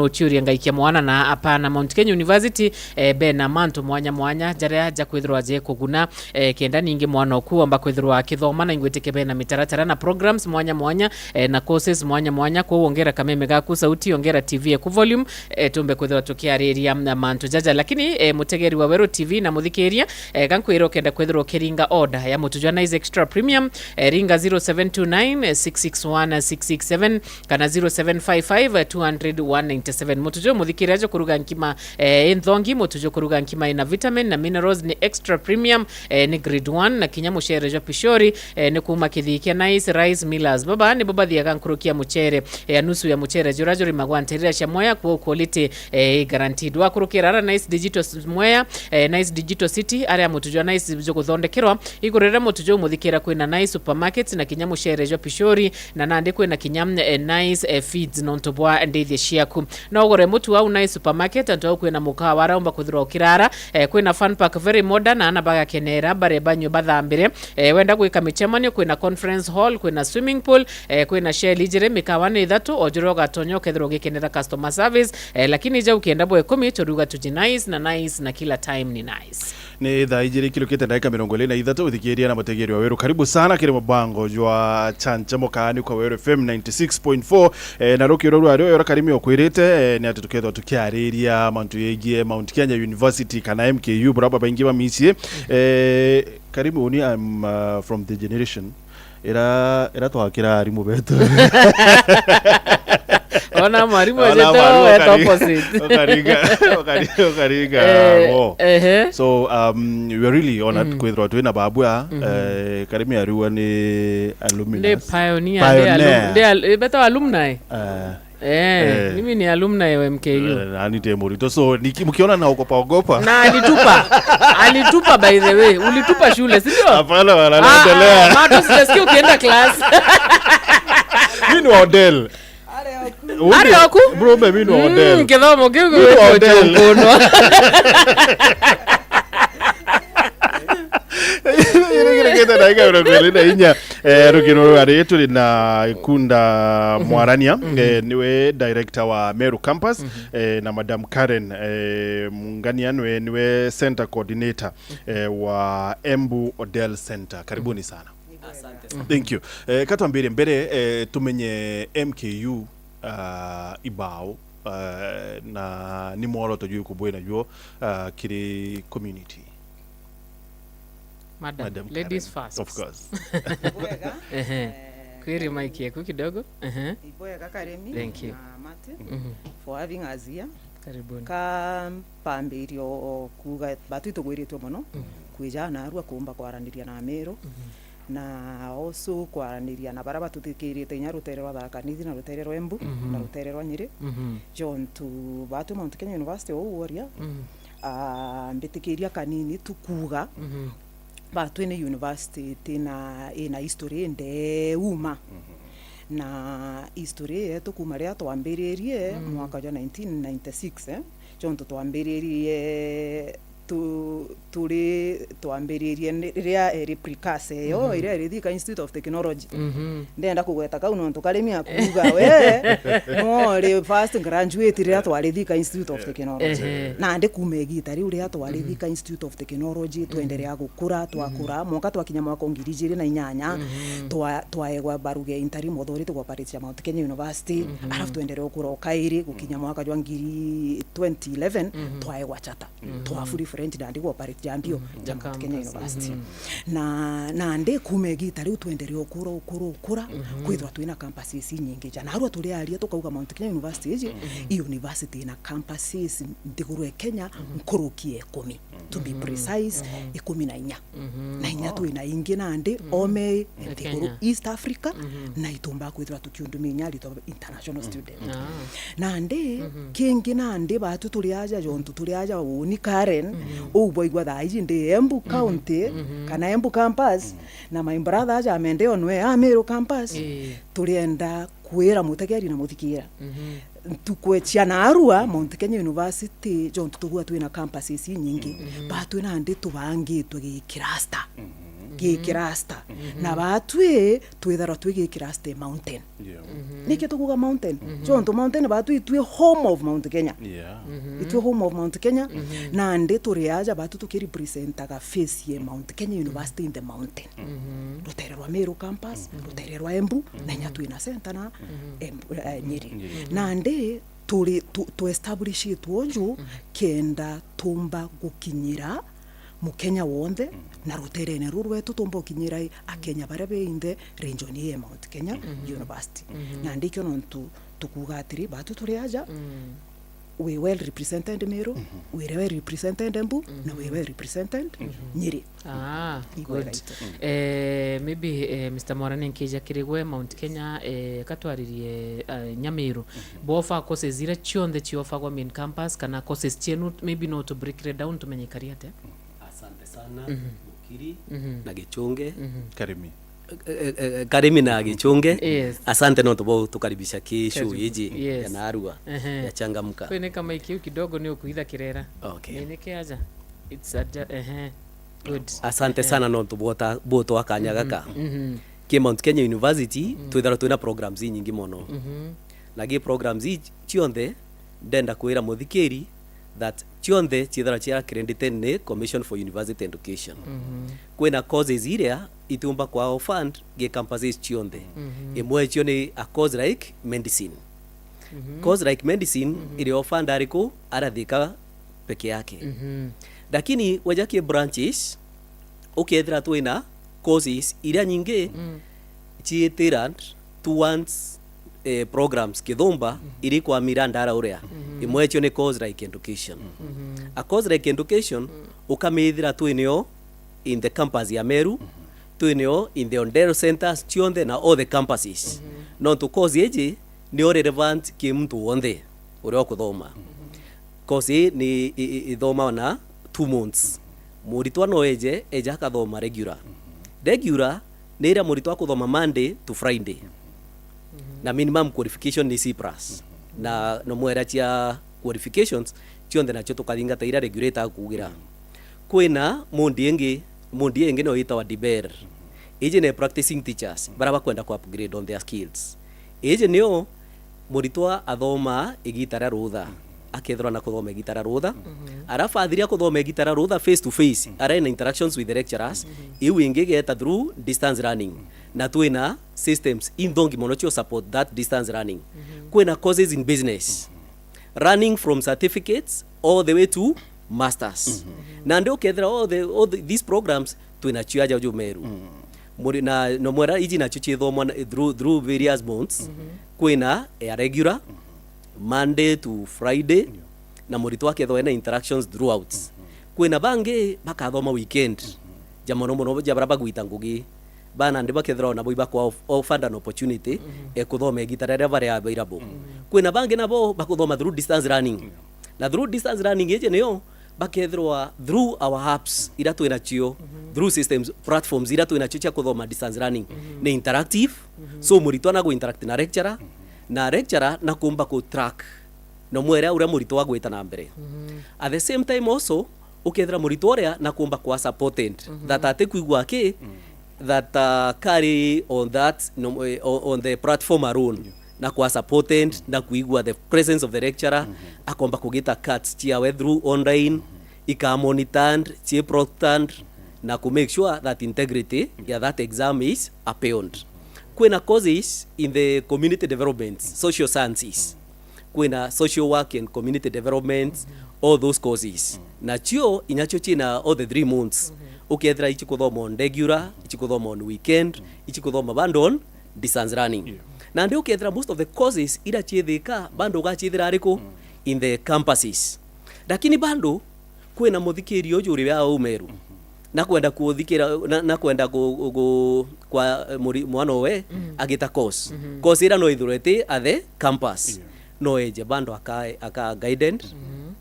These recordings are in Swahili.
Uchiuria ngaikia mwana na apana Mount Kenya University bena mantu mwanya jaria ja kwithirwa je kuguna kenda ningi mwana oku amba kwithirwa kithoma na ingweteke bena mitaratara na programs mwanya na courses mwanya kwa ongera kameme gaku sauti ongera TV ku volume tumbe kwithirwa tukiariria na mantu jaja lakini mutegeri wa Wero TV na muthikiria gankwiro kenda kwithirwa kiringa order ya Mutujwa Nice Extra Premium ringa 0729 661 667 kana 0755 200 Mutujo muthikiraje kuruga nkima enthongi mutujo kuruga nkima ina vitamin na minerals ni extra premium ni grade 1 na kinyamu sherejo pishori ni kuma kithikia nice rice millers baba ni baba thia gankurukia muchere ya nusu ya muchere jurajori magwanterera cia moya kwa quality guaranteed wa kurukira nice digital moya nice digital city area mutujo nice byo kuthondekerwa igurira mutujo muthikira kwina nice supermarkets na kinyamu sherejo pishori na nandi kwina kinyam nice feeds nontobwa ndithie ciaku na ugore mutu au nice supermarket antu kwina mukawa raumba kuthira okirara kwina fun park very modern ana baga kenera bare banyo bathambire wenda gwika michemanio kwina conference hall kwina swimming pool kwina shell ijire mikawa ni thatu ojuroga tonyo kethiro gikenera customer service lakini je ukienda bwe 10 turuga tuji nice na kila time ni nice ni thaa ijiri kilokete ndagika 23 uthikiria na mutegeri wa Wero karibu sana kire Mwago Jwa chancha mokani kwa Wero FM 96.4 na rukiro rwa Wero karimi okwirite ni atutuketho tukiariria mantu yegie Mount Kenya University kana MKU braba baingi ba misie karibu ni I'm from the generation era twakira arimu beto ona marimu ajeto at opposite okariga so we are really honored kwithirwa twina babua karimi ariwa ni alumni the pioneer beto alumni mimi ni alumni wa MKU. Nani temorito so mkiona na ogopa. Na alitupa by the way. Ulitupa shule, si ndio? Hapana wanaendelea. Mato sijasikia ukienda class. Mimi ni Odell. Are oku? Bro, mimi ni Odell. Kidhomo kigo chokono. Rukino aretu na Kunda Mwarania niwe director wa Meru campus na Madam Karen Mungania niwe center coordinator wa Embu Odell Center. Karibuni sana. Asante. Thank you. Katwambire mbere tumenye MKU ibao na ni mwalo toju kubwena juo kiri community. Madam ladies Karen, first. of course. Kwiri mic yako kidogo. Iboyega Karemi. Thank you. Martin for having us here. Karibuni. Pambirio kuga batu gwiritu muno kwija na arua kumba kwaraniria na Meru na also kwaraniria na baraba tuthikirite inya rutere rwa Thakanithi na rutere rwa Embu na rutere rwa Nyeri John to batu Mount Kenya University o Waria mbitikiria kanini tukuga batu ene university ina history nde uma na history yetu kuma ria twambiririe mwaka wa 1996 John twambiririe tuli twambiririe ria replicase yo iria rithika Institute of Technology ndenda kugweta kau no tukarimia kuga we no ri first graduate ria twarithika Institute of Technology na ndi kumegita ri ria twarithika Institute of Technology twenderea gukura twakura mwaka twakinya mwaka 2008 twaegwa baruge interim authority kwa parity ya Mount Kenya University alafu twenderea gukura okairi gukinya mwaka wa 2011 twaegwa chata twafuri friend ndi kwa parity ya mbio ya Mount Kenya University na ndi kumegita ri twenderea gukura kwithwa twina campuses nyingi jana arwa tuli aria tukauga Mount Kenya University i university na campuses ndigurwe Kenya nkurukie 10 to be precise 14 na inya twina ingi na ndi ome ndiguru East Africa na itumba kwithwa tukiundumenya rito international student na ndi kingi na ndi batu tuli aja jontu tuli aja uni Karen boigwa thaiji ndi Embu County kana Embu campus na my brother aja amende onwe Meru campus tulienda kuira mutegeri na muthikira tukwechia na arua Mount Kenya University John tutugua twina campuses nyingi ba twina ndi tubangitwe gikirasta gikirasta na batwi twithara twi gikirasta mountain niki tukuga mountain chonto mountain batwi twi home of Mount Kenya itwi home of Mount Kenya na ndi turiaja batu tukirepresentaga face ye Mount Kenya University in the mountain rutererwa Meru campus rutererwa Embu na nyatu ina center na Nyeri na ndi tu establish itwonju kenda tumba gukinyira mukenya wonde na ruterene rurwetu tumba gukinyira akenya barebe inde region ye Mount Kenya University na ndikyo nontu tukugatiri batu turiaja we well represented Meru, we well represented Embu, na we well represented Nyeri. Good. Maybe Mr. Morane nkija kirigwe Mount Kenya katwaririe Nyamiru. Bofa courses zira chionde chiofa kwa main campus kana courses chenu maybe not to break it down tumenyikaria te. Asante sana Mukiri na Gichunge. Karimi na Gichunge. Yes. Asante no tubo tukaribisha kishu yiji ya Narua ya changamka. Kwene kama ikiu kidogo ni ukuitha kirera. Okay. Neke aja. It's good. Asante sana no tubota boto akanya gaka. Ki Mount Kenya University twithara twina programs nyingi mono. Nagi programs chionde ndenda kwira muthikiri that chionde chithara chia accredited ne Commission for University Education. Kwena courses iria itumba kwa fund ge campuses chionde. Imwe chione a course like medicine. Course like medicine ili ofanda ariko arathika peke yake. Lakini wajaki branches ukethira twina courses iria nyingi chiitiran towards programs kithumba iri kwa mirandara uria imwe chio ni course like education. A course like education ukamithira twinio in the campus ya Meru twinio in the Ondero centers chionde na all the campuses no to course eji ni relevant ki mtu wonde uria kuthoma. Course ni ithoma na 2 months muritwa no eja kathoma regular ni ira muritwa kuthoma Monday to Friday na minimum qualification ni C+ na no mwera chia qualifications chionde na choto kalinga taira regulator kugira kwena mundi engi no ita wa diber eje ne practicing teachers baraba kwenda ku upgrade on their skills eje neo muritwa athoma igitara rutha akethora na kuthoma igitara rutha arafa athiria kuthoma igitara rutha face to face ara in interactions with the lecturers iu ingi geta through distance learning na twina systems indongi monocho support that distance learning kwena courses in business running from certificates all the way to masters na ndio kethera all these programs twina chiaja jo Meru muri na no mwera iji na chuchi thomwa through various months kwina a regular Monday to Friday na muritwa ketho ena interactions throughout kwina bange bakathoma weekend jamono mono jabraba gwita ngugi bana ndiba kethro na boiba kwa offer an opportunity kuthoma gitara ria bare available kwina bange nabo bakuthoma through distance learning na through distance learning eje niyo bakethroa through our apps ira twina chio through systems platforms ira twina chio cha kuthoma distance learning ni interactive so muritwa na go interact na lecturer na kumba ku track no mwera ura muritwa gwita na mbere at the same time also ukethra muritwa ria na kumba kwa supported that atekuigwa ke that carry on that on the platform alone na kwa supported na kuigwa the presence of the lecturer akomba kugita cuts chia we through online ika monitored chia proctored na ku make sure that integrity ya that exam is upheld. Kwena courses in the community development social sciences kwena social work and community development all those courses na chio inacho china all the 3 months ukethra ichi kuthoma on regular ichi kuthoma on weekend ichi kuthoma bandon distance learning na ndio ukethra most of the courses ira chithika bando gachithira ariko in the campuses lakini bando kwena muthikiri uju uri wa Umeru na kwenda kuthikira na kwenda kwa mwana we agita course ira no ithurete at the campus no eje bando aka guided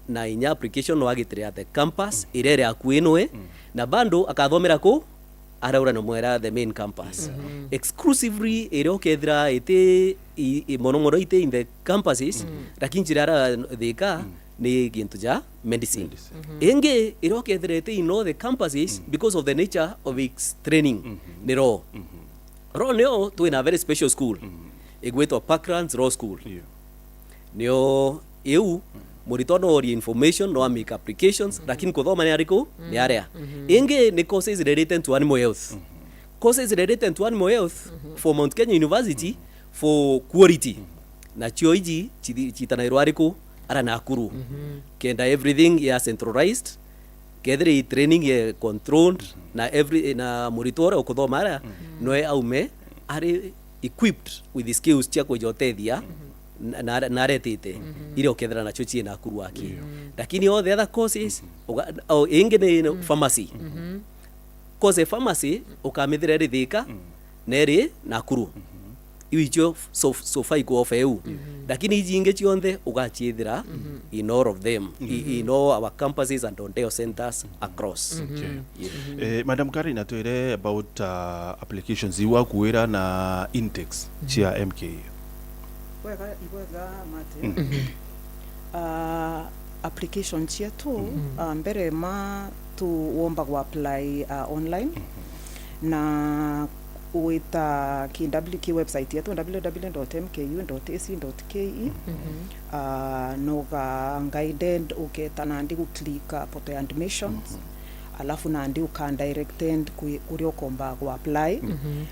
na inya application no agitire at the campus irere akuinwe na bando akathomera ku araura no mwera the main campus exclusively ire okethira ite mono ite in the campuses lakini jirara thika ni gintu ja medicine ingi iroketherete in all the campuses because of the nature of its training ni ro nio twina very special school igwetwa Parklands Law School nio eu muritono ori information no make applications lakini kuthoma ni ariko ni aria ingi ni courses related to animal health courses related to animal health for Mount Kenya University for quality na chio iji chitanairwo ariko ara Nakuru kenda everything ya centralized kethre training ye controlled na every na muritora ukuthoma ara noe aume ari equipped with the skills cia kujotethia na retete ile ukethera na chochi na Nakuru aki lakini all the other courses inge ni pharmacy course pharmacy ukamithira rithika neri Nakuru iwicho so far go of EU lakini ijinge chionde ugachithira in all of them in all our campuses and on their centers across. Madam Karina twire about applications iwa kuira na intakes chia MK wega mate application chetu mbere ma tuomba ku apply online na uita KWARIRIA website yetu www.mku.ac.ke noga guided uketa nandi kuklika poto ya admissions alafu nandi ukandirected kuri okomba ku apply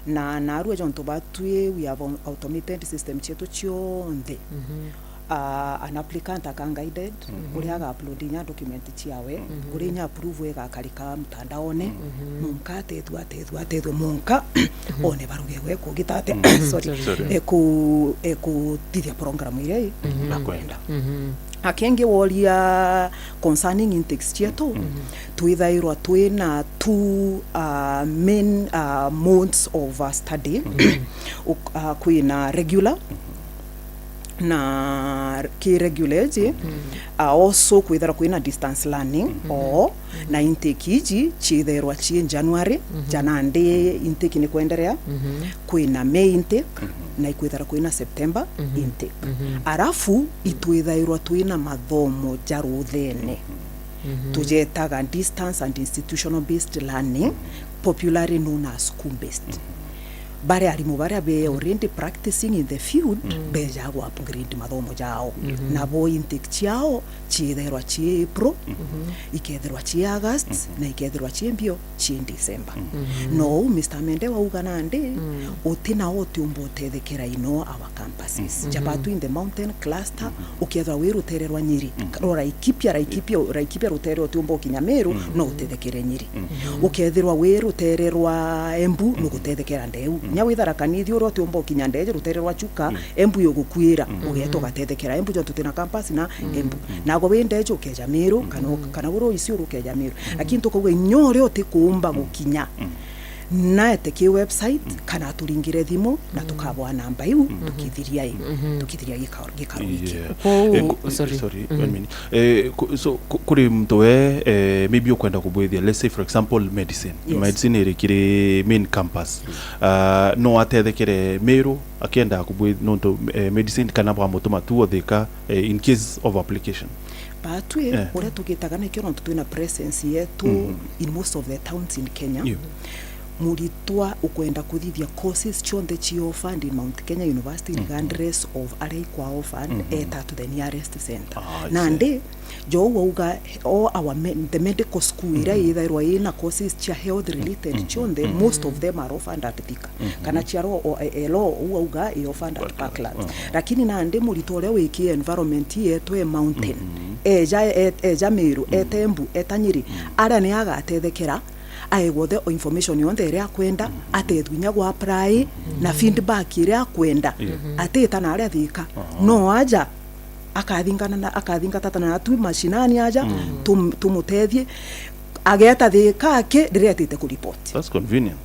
na narwe jonto batwe we have automated system chetu chionde an applicant akanguided uri aga upload nya document chiawe uri nya approve ega karika mtandaone munka tetwa munka one barugewe ko gitate sorry eku tidia program ile akwenda akenge wolia concerning intakes chetu tuithairwa twina two main modes of study kuina regular na ki-regulate also kwithara kwina distance learning or na intake iji chitherwa chi January janande intake ni kuendelea kwina May intake na ikwithara kwina September intake arafu itwithairwa twina mathomo jaruthene tujetaga distance and institutional based learning popularly known as school based bare arimu bare be already practicing in the field be jago upgrade mathomo jao na bo intake chiao chitherwa chi April iketherwa chi August na iketherwa chi mbio chi December no Mr. Mende wa uganande utina wote umbotethekera ino our campuses jabatu in the mountain cluster ukethwa wirutererwa Nyiri rora ikipia rutere otumbo Kinyameru no utethekere Nyiri ukethirwa wirutererwa Embu no gutethekera Ndeu nyawithara kanithi uro tumbo Kinyandeje rutererwa Chuka Embu yogukwira ugeto gatethekera Embu jo tutina campus na Embu nago wendeje ukeja Meru kana uro isi urukeja Meru lakini tukogwe nyore otikumba gukinya na eteke website kana turingire thimo na tukabwa namba iu tukithiria gikaru iki sorry 1 minute so kuri mtoe maybe ukwenda kubwethia let's say for example medicine irikire main campus no atethekere Meru akienda kubwethia no medicine kana bwa mutuma tu othika in case of application batwe ora tugitagana kyo ronto twina presence yetu in most of the towns in Kenya muritwa ukwenda kuthithia courses chonde chi offered in Mount Kenya University regardless of array kwa offered to the nearest center nande jo uga the medical school ira ithairwa ina courses cha health related chonde most of them are offered at Thika kana chiaro elo uga i offered at Parklands lakini nande muritore wiki environment yetu mountain eja Meru etembu etanyiri ara ni agatethekera aigwo the information yonde ria kwenda atethwinya gwa apply na feedback ria kwenda ateta na aria Thika no aja akathingata na tu mashinani aja tumutethie ageta Thika ke diretete ku report that's convenient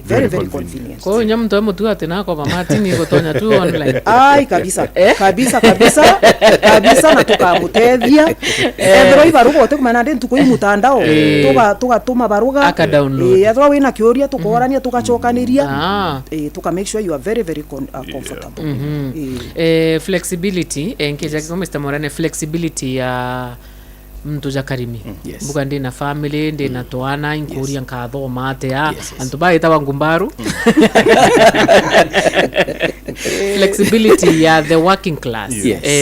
very very convenient. Kwa hiyo nyamto mtu atena kwa matini gotonya tu online. Ai kabisa na tukamutethia ethero ibaruga tukumana ndi tuko imutandao tugatuma baruga aka download ethero wina kiuria tukorania tukachokaniria tuka make sure you are very very comfortable. Flexibility nkeja kama Mr. Morane, flexibility ya mtu jakarimi buga ndi na family ndi na toana inkuria nkathoma atia antu baita wangumbaru flexibility ya the working class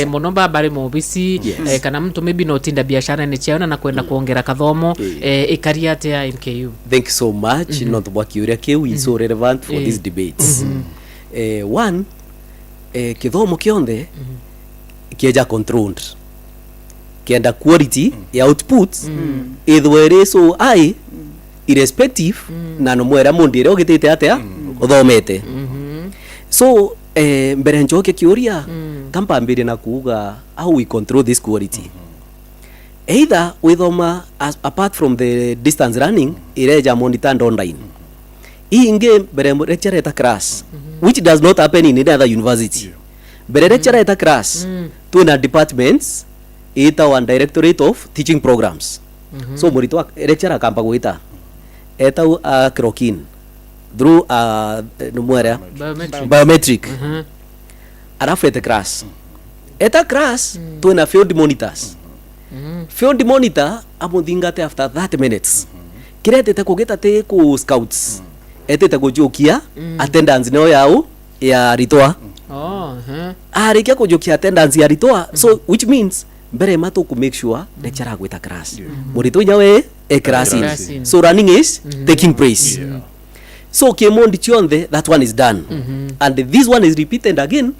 monomba bari mobisi kana mtu maybe no tinda biashara ni chiona na kwenda kuongera kathomo ikaria atia MKU. Thank you so much. Not what you is so relevant for these debates. One, kithomo kionde kieja controlled, kienda quality ya outputs ithwere so high irrespective na no mwera mondire ogitete atia uthomete. So mbere njoke kiuria kampambire na kuuga how we control this quality. Either withoma apart from the distance learning ireja monitored online. Inge mbere lecture eta class which does not happen in any other university. Mbere lecture eta class tuna departments ita one directorate of teaching programs. So murito lecture akampa guita eta krokin through numwera biometric arafu eta class tuna field monitors. Field monitor amudingate after 30 minutes kirete te kugeta te ku scouts etete kujokia attendance neo yao ya ritoa arikia kujokia attendance ya ritoa. So which means mbere mato ku make sure lecturer agweta class murito nyawe class in. So running is taking place. So kemondi chionde that one is done and this one is repeated again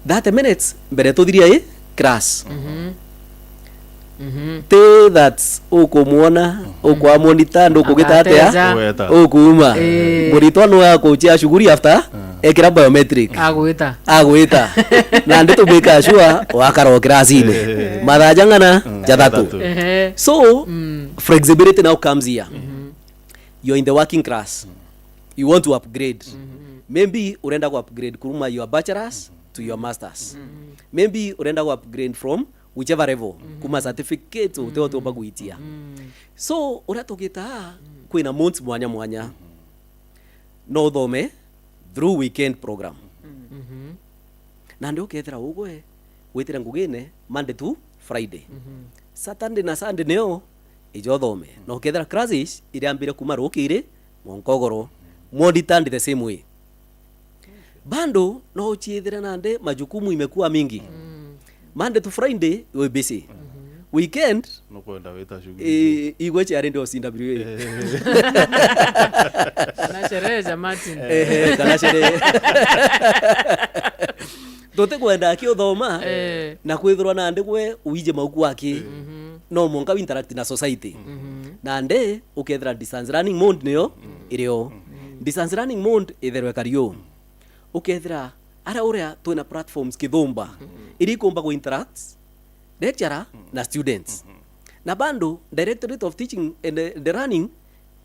30 minutes mbere to diria class. Te that's ukumwona ukwa monitor ndo kugeta atia ukuma murito no yako chia shughuli after ekira biometric agwita na ndito beka shua wakaro krasine madajangana jatatu. So flexibility now comes here. You're in the working class, you want to upgrade, maybe urenda ku upgrade kuruma your bachelor's to your master's, maybe urenda ku upgrade from whichever level kuma certificate uteoto baguitia. So uratogeta kwina months mwanya no thome through weekend program na ndio kethera ugwe witira ngugine Monday to Friday. Saturday na Sunday neo ijo thome no kethera classes iriambire kuma rukire monkogoro monitor the same way bando no chiethira nande majukumu imekuwa mingi. Monday to Friday we busy. Weekend no kwenda weta shughuli igweche arende OCWA na sherehe za Martin kana sherehe dote kwenda kio thoma na kwithirwa na ande kwe uije mauku wake no monka interact na society na ande ukethira distance learning mode neo irio distance learning mode itherwe kario ukethira ara uria twina platforms kithumba iri kumba go interact lecturer na students na bando directorate of teaching and the running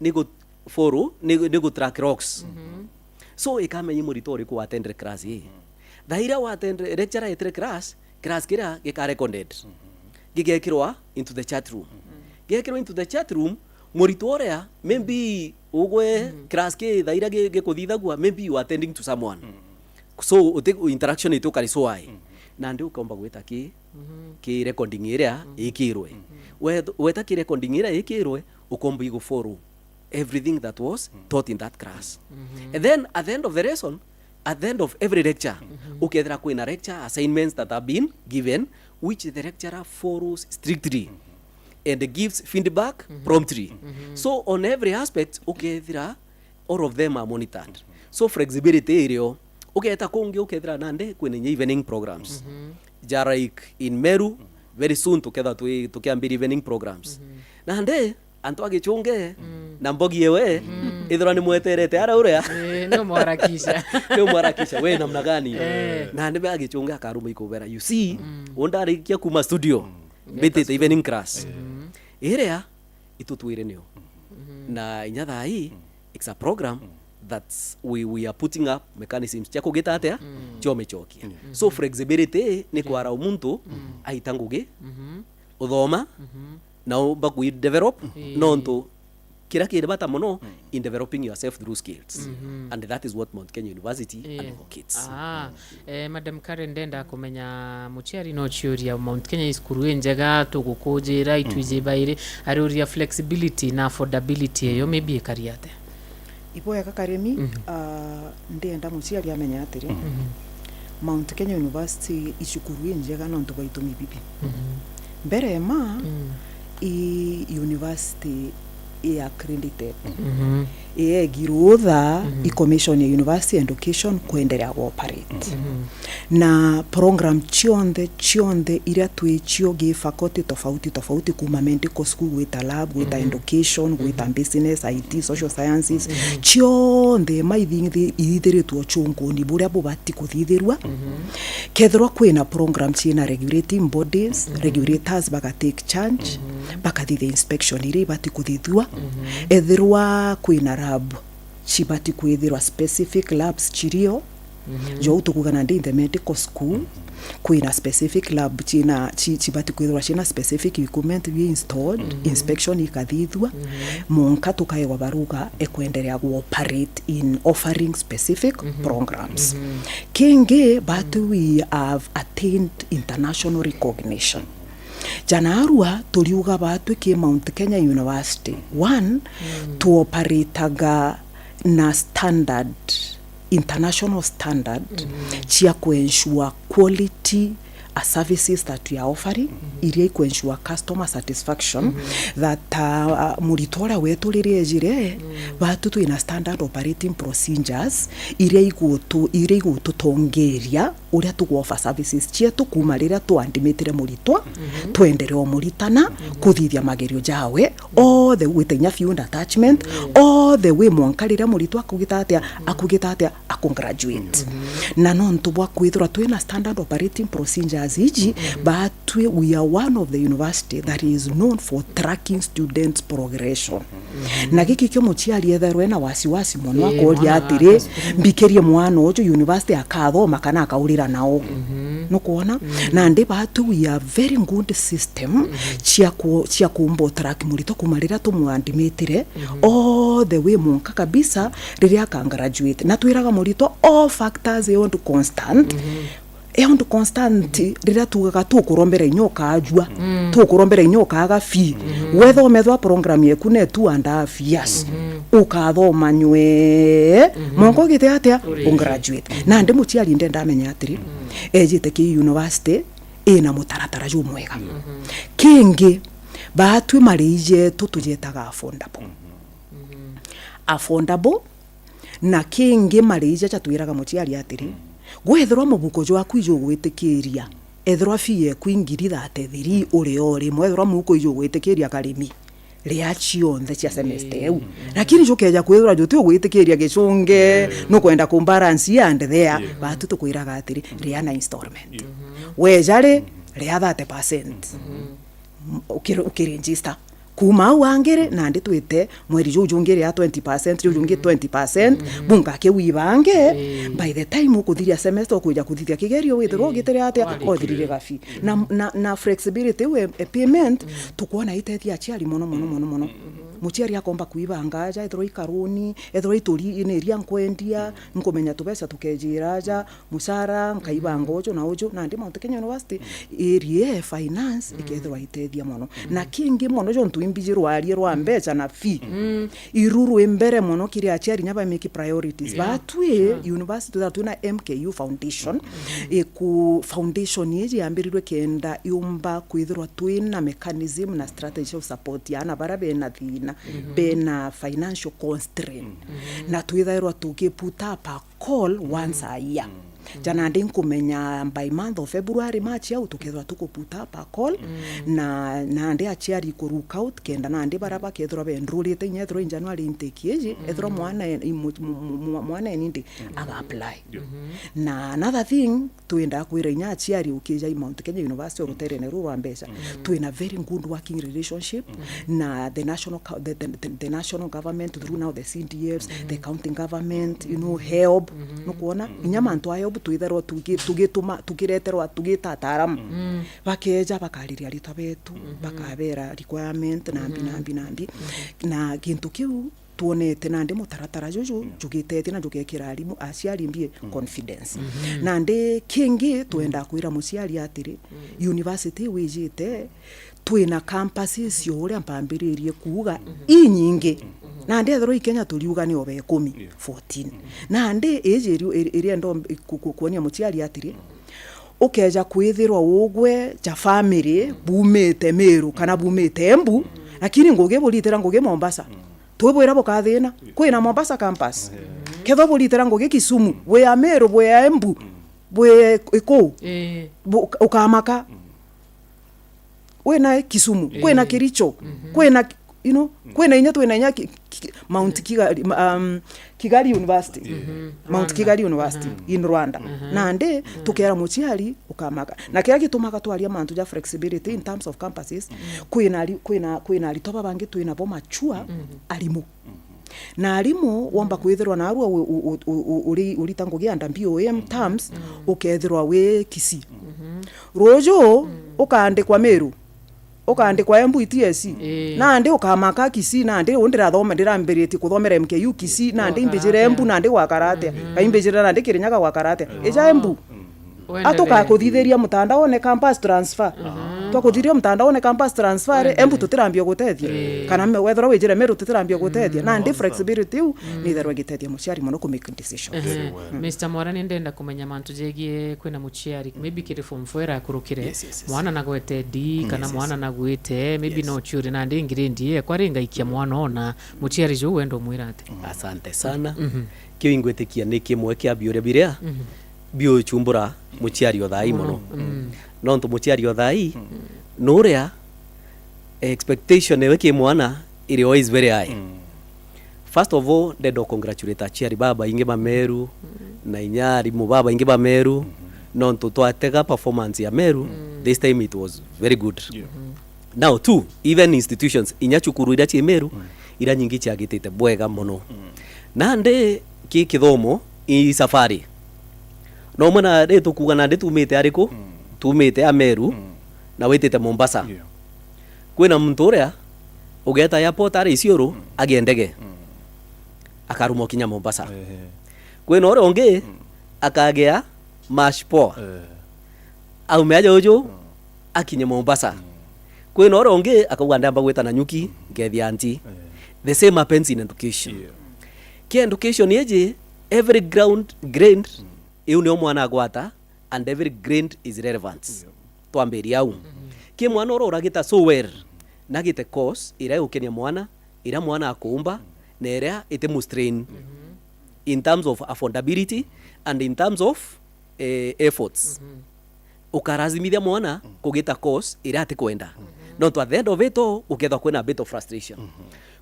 nego follow nego track rocks. So ikamenye monitor ko attend class daira wa attend lecturer etre class kira ge recorded gigekirwa into the chat room monitor ya maybe ugwe class ke daira ge kuthithagwa maybe you attending to someone. So uteko interaction ito karisoai na ndio ukaomba gweta ki recording area ikirwe weta ki recording area ikirwe ukomba igo follow everything that was taught in that class. And then at the end of the lesson, at the end of every lecture ukethera kwina lecture assignments that have been given which the lecturer follows strictly and gives feedback promptly. So on every aspect ukethira all of them are monitored. So flexibility area uketa kongi ukethira nande kwina evening programs like in Meru very soon together tukiambia evening programs nande antu agichunge na mbogi yewe ithira ni mweterete ara uria no mwarakisha we namna gani nande be agichunge akaruma ikobera you see ondarikia kuma studio bete evening class area itutwire nio na inyatha hii it's a program that's we are putting up mechanisms cia kugita atia cio mechokia so flexibility ni kwara umuntu aitanguge uthoma na umba ku develop nonto kira kire bata muno in developing yourself through skills and that is what Mount Kenya University advocates. Madam Karen ndenda kumenya muciari no chiuria Mount Kenya iskuru njega tugukujira itwije baire aruria flexibility na affordability yo maybe kariate ipoya kakaremi ndenda muciari amenya atiri Mount Kenya University ichukuru njega no ntubaitumi bibi mbere ma university accredited girutha commission ya university education kuendelea operate na program chionde iria tuichio gi faculty tofauti kuma medical school with lab with education with business IT social sciences chionde maithingi ithiritwo chungu ni buria bubati kuthithirwa kethirwa kwina program china regulating bodies regulators bakatake charge bakathi the inspection iri bati kuthithwa ethirwa kwina lab chibati kwithirwa specific labs chirio jo utukugana ndi the medical school kwina specific lab chibati kwithirwa china specific equipment we installed inspection ikathithwa monka tukaewa baruga ekwendelea ku operate in offering specific programs kingi but we have attained international recognition Janarua tuliuga batu ki Mount Kenya University one to operataga na standard international standard chia kuensure quality services that we are offering iria kuensure customer satisfaction that muritora wetu lirejire batu tu ina standard operating procedures iria igutu tongeria uria tu offer services chia tu kuma rira tu andimitire muritwa tuendereo muritana kuthithia magerio jawe all the way tenya field attachment all the way mwankarira muritwa akugita atia akongraduate na non tu bwa kwithura tu ina standard operating procedures iji but we are one of the university that is known for tracking students progression na giki kyo muciari etherwe na wasiwasi mono akoria atire mbikerie mwana ojo university akathoma kana akaurira nao no kuona na ndi batu we are very good system chia kumbo track murito kumarira tumwandimitire all the way monka kabisa riria ka graduate na twiraga murito all factors on to constant eon to constant rira tugaga tukurombera inyoka ajwa tukurombera inyoka agafi whether umethwa program yeku ne 2.5 years ukathoma nywe monko gite atia graduate na ndi muciari ndenda amenya atiri ejite ki university ina mutaratara ju mwega kingi batwe marije tutujetaga affordable na kingi marije chatwiraga muciari atiri gwethirwa mubuko jwa kwijo gwitikiria ethirwa fie kwingiri thatethiri uri mwethirwa mubuko ijo gwitikiria karimi ria chionthe cia semester eu lakini jokeja kwethirwa jo tu gwitikiria gicunge no kwenda ku balance and there batu tukwiraga atiri ria na installment wejare ria 30% ukiregister kuma wangere na ndi twite mweri jujungire ya 20% jujungi 20% bunga ke wibange by the time ukuthiria semester kuja kuthithia kigerio withiro gitere atia othirire gafi na flexibility we payment tukuona itethia aciari mono muciari akomba kuibanga aja ethiro ikaruni ethiro ituri ineria nkwendia nkomenya tubesa tukejiraja musara nkaibanga ojo na ndi Mount Kenya University area finance ikethiro itethia mono na kingi mono jo imbijirwa alierwa mbecha na fee iruru embere mono kiri aciari nyaba make priorities batwe university that tuna MKU foundation ku foundation yeji ambirirwe kenda yumba kwithirwa twina mechanism na strategy of support yana barabe na thina bena financial constraint na twithairwa tukiputa pa call once a year jana ndi nkumenya by month of February March au tukethwa tukuputa pa call na ndi achiari ku rook out kenda na ndi baraba kethwa be enrollete nyethro in January intake yeji ethro mwana nindi aga apply na another thing tuenda kwira nya achiari ukija Mount Kenya University ruterene rwa mbesa tuina very good working relationship na the national government through now the CDFs the county government help no kuona inyamantu ayo butuitherwa tugireterwa tugitataram bakeja bakariria ritwa betu bakabera requirement nambi na kintu kiu tuonete nande mutaratara jojo jugitete na jugekira arimu aciari mbie confidence nande kingi tuenda kwira muciari atiri university wijite twina campuses cio mpambiririe kuuga inyingi nande ethero ikenya tuliuga ni obe 10 14 nande ejeru iri ndo kuonia muciari atiri ukeja kwithirwa ugwe ja family bumete Meru kana bumete Embu lakini ngoge bolitera ngoge Mombasa twebwera bokathina kwina Mombasa campus ketho bolitera ngoge Kisumu we ya Meru we ya Embu we iko ukamaka wena Kisumu kwena Kericho kwena kwena inya twena inya Mount Kigali University Mount Kigali University in Rwanda nande tukera muciari ukamaka na kira gitumaga twaria mantu ja flexibility in terms of campuses kwina ritoba bangi twina bo machua arimu na arimu wamba kwithirwa na arua uri tangugia ndambio terms ukethirwa we Kisii rojo ukaandikwa Meru ukaandikwa Embu ITS na ndi ukamaka Kisii na ndi ndirathoma ndirambiriti kuthomera MKU Kisii na ndi imbejire Embu na ndi gwa karate kaimbejire na ndi Kirinyaga gwa karate eja Embu atoka kuthithiria mutandao ne campus transfer twakuthiria mutandao ne campus transfer Embu tutirambio gutethia kana me wethera wijire Meru tutirambio gutethia na ndi flexibility ni therwa gitethia muciari muno ku make decision. Mr. Mwarani ndenda kumenya mantu jegie kwina muciari maybe kiri form 4 akurukire mwana nagwete D kana mwana nagwete maybe no churi na ndi ngirindi kwa ringa ikia mwana ona muciari jo wendo mwirate. Asante sana kio ingwetekia ni kimwe kia biuria bio chumbura muciari othai muno no ntu muciari othai nuria expectation ewe ki mwana iri always very high. First of all dedo congratulate aciari baba inge ba Meru na inyari mu baba inge ba Meru no ntu twatega performance ya Meru this time it was very good. Now too even institutions inyachukuru irachi Meru ira nyingi chiagitete bwega muno nande ki kithomo i safari no mwana reto kugana nde tumete ariko tumete Ameru na wetete Mombasa kwina muntu uria ugeta airport ari isioro agendege akarumo kinya Mombasa kwina ore onge akagea mashpo au meaja ojo akinye Mombasa kwina ore onge akuganda amba gweta na nyuki ngethia anti the same happens in education ki education yeje every grain eu ne omwana agwata and every grain is relevant twamberia au ki mwana orora gita so well na gite course ira ukenia mwana ira mwana akumba na ira ite mustrain in terms of affordability and in terms of efforts ukarazimithia mwana kugita course ira ate kwenda no to at the end of it uketha kwena a bit of frustration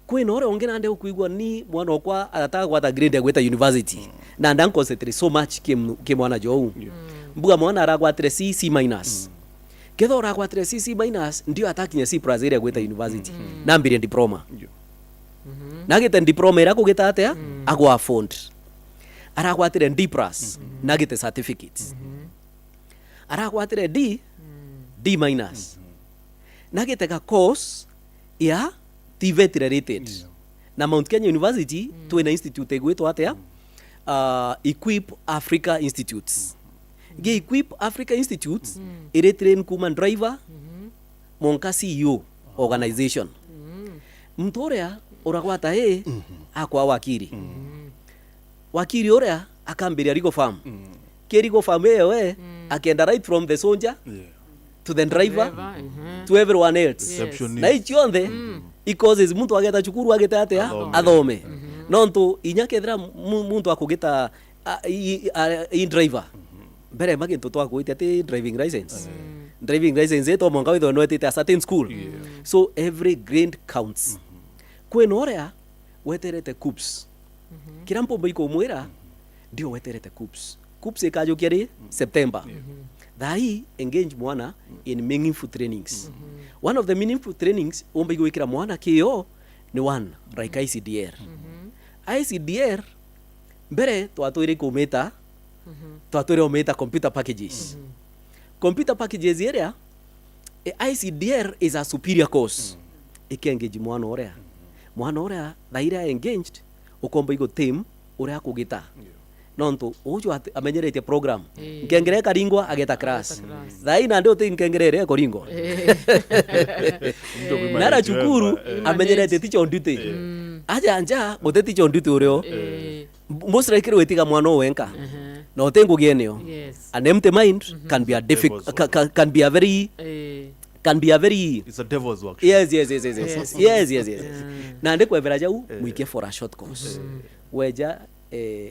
kwina ore onge nande ukuigwa ni mwana okwa atata gwata grade gweta university na ndan concentrate so much ke mwana jo mbuga mwana aragwatire C minus ketho aragwatire C minus ndio atakinya C plus area gweta university na mbire diploma na gete diploma ira kugeta atia agwa afford aragwatire D plus na gete certificate aragwatire D minus na gete ka course ya TVET related na Mount Kenya University tuena institute gwetwa atia Equip Africa Institutes ge Equip Africa Institutes ire train kuma driver monka CEO organization mtorea oragwata akwa wakiri orea akambiria rigo farm kerigo farm ewe akenda right from the soldier to the driver to everyone else na ichionde icauses muntu ageta chukuru ageta atia athome nontu inyakethira muntu akugita i driver mbere magintu twakwite ati driving license driving license eto monga witho no etite a certain school so every grade counts kwena orea weterete coops kira mpombo iko mwira ndio weterete coops ikajukia ri September thai engage mwana in meaningful trainings one of the meaningful trainings omba igwikira mwana kio ni one like ICDR mbere twatwire kumeta twatwire ometa computer packages computer packages area ICDR is a superior course ikengage mwana orea thaira engaged ukomba igo team uria kugita nonto ujo amenyerete program nkengere karingwa ageta class thaina ndio te nkengere koringo nara chukuru amenyerete teacher on duty aja anja mote teacher on duty urio mosra ikiro wetiga mwana wenka no tengo geneo an empty mind can be a can be a very it's a devil's workshop. Yes. Na ndiko evera jau muike for a short course weja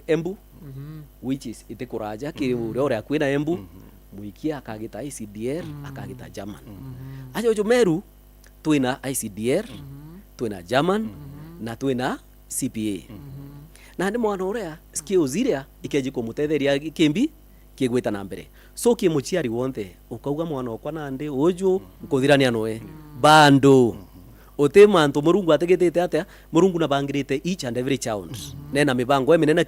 embu which is itekuraja kiri ure akwina embu muikia akagita ICDR akagita German ajo jo meru twina ICDR twina German na twina CPA na ndi mwana urea skills iria ikeji kumutetheria kimbi kigwita na mbere so kimuchiari wonte ukauga mwana okwa nande ojo nkuthirania noe bando ote manto murungu ategete atia murungu na bangirite each and every child nena mibango eminena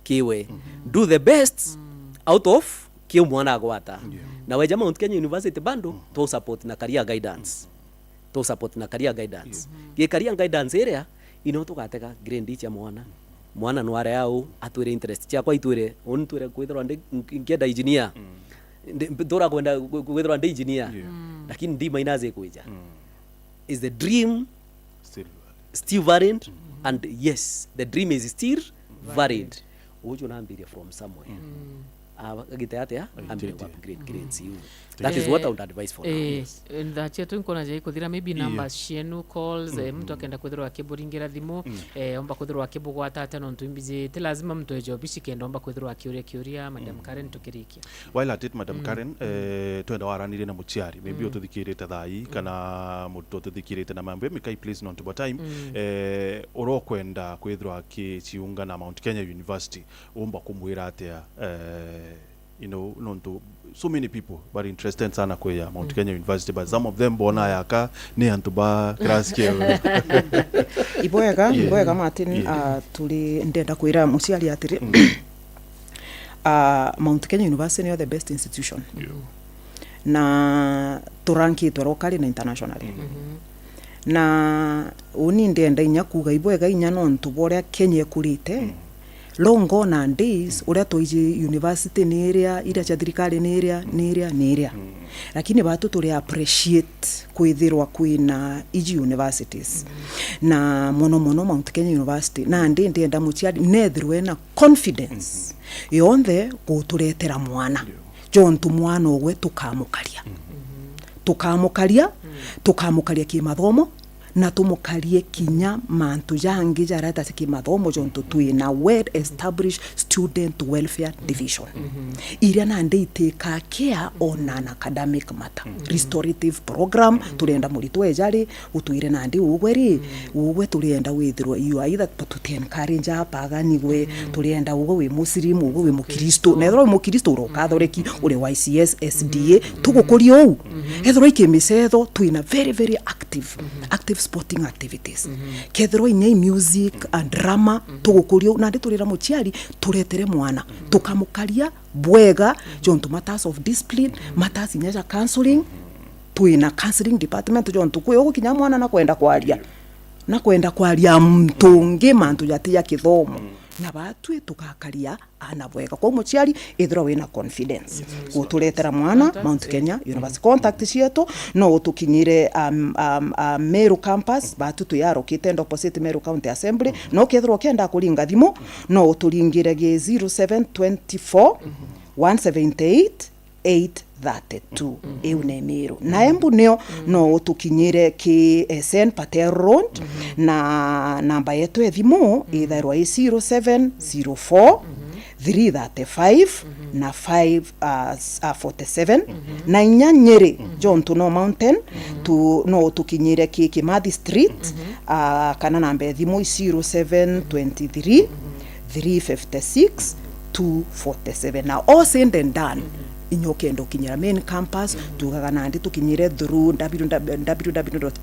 kiwe do the best out of ki mwana agwata na weja Mount Kenya University bando to support na career guidance ge career guidance area inoto gateka grade cha mwana nware yao atwire interest cha kwa itwire onitwire kwithira ndi ngenda engineer ndora kwenda kwithira ndi engineer lakini ndi mainaze kuija is the dream still valid and yes the dream is still valid ujo naambiria from somewhere agiteatea ambire kwa grades you that is what I would advise for now that chetu nkona je kuthira maybe numbers shenu calls mtu akenda kuthirwa akiburingira thimu omba kuthirwa akibugwata atano ntuimbize te lazima mtu ejobishi kenda omba kuthirwa akiuria Madam Karen tukirikia while at it Madam Karen twenda waranire na muchiari maybe ututhikirite thai kana mutu ututhikirite na mambo mikai please not to time urokwenda kwithirwa akichiunga na Mount Kenya University omba kumwira atia you know nonto so many people but interested sana kwa Mount Kenya University but some of them bona yaka ni antuba kraske iboyaga Martin tuli ndenda kwira muciari atiri Mount Kenya University is the best institution na turanki locally na internationally na uni ndenda inya kuga iboyaga inya nonto boria Kenya kurite long gone days uria toiji university ni area ira cha thirikari ni area lakini batu tuli appreciate kwithirwa kwina iji universities na mono Mount Kenya University na ndenda muchiari nethirwe na confidence yonthe guturetera mwana jontu mwana ogwe tukamukaria kimathomo na tumukarie kinya mantu jangi jarata kimathomo jonto twina well established student welfare division iria na nditeka care on an academic matter restorative program turenda muritu ejari utwire na ndi ugwe turenda withirwa you either to encourage apagani gwe turenda ugwe we muslim ugwe we mukristo na ethro mukristo urokathoreki uri YCS SDA tugukuria u ethro ikimisetho twina very very active sporting activities kethro inyai music and drama tugukurio na ndi turira muchiari turetere mwana tukamukaria bwega jonto matters of discipline matters inya counseling twina counseling department jonto kuyo kinya mwana na kwenda kwaria mtungi mantu yatia kithomo na batwe tukakaria ana bwega kwa muchiari ithro wina confidence guturetera mwana Mount Kenya University contact cieto no utukinyire Meru campus batu tuyarokite opposite Meru County Assembly no kethro kenda kuringa thimo no uturingire ge 0724 178 832 eune Meru na embu neo no utukinyire ki SN Patel Road na namba yetu ethimo ithairwa 0704 335 na 547 na inya Nyeri John Tuno Mountain no tukinyire Kimathi Street kana namba thimu 0723 356 247 na all said and done inyokendo kinyira main campus tugaga nandi tukinyire through www.mku.ac.ke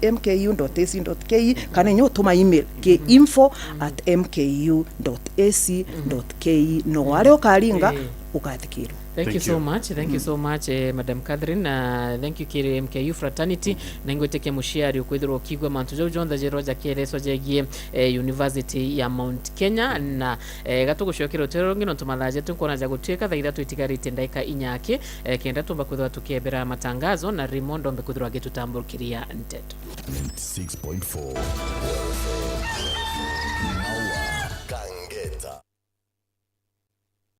kana inyo tuma email ke info@mku.ac.ke no wale okaringa ukathikiro. Thank you so much. Thank you so much, Madam Catherine. Thank you kiri MKU fraternity. Nangweteke mushiari ukwithirwo kigwa mantu jo jonda jeroja kereso jegie University ya Mount Kenya na gatugushokero tero ngino tumathaje tukona ja gutweka thaitha twitigarite ndaika inyake kenda tumba kwithwa tukebera matangazo na Rimondo mbe kwithirwa getutambukiria nteto 96.4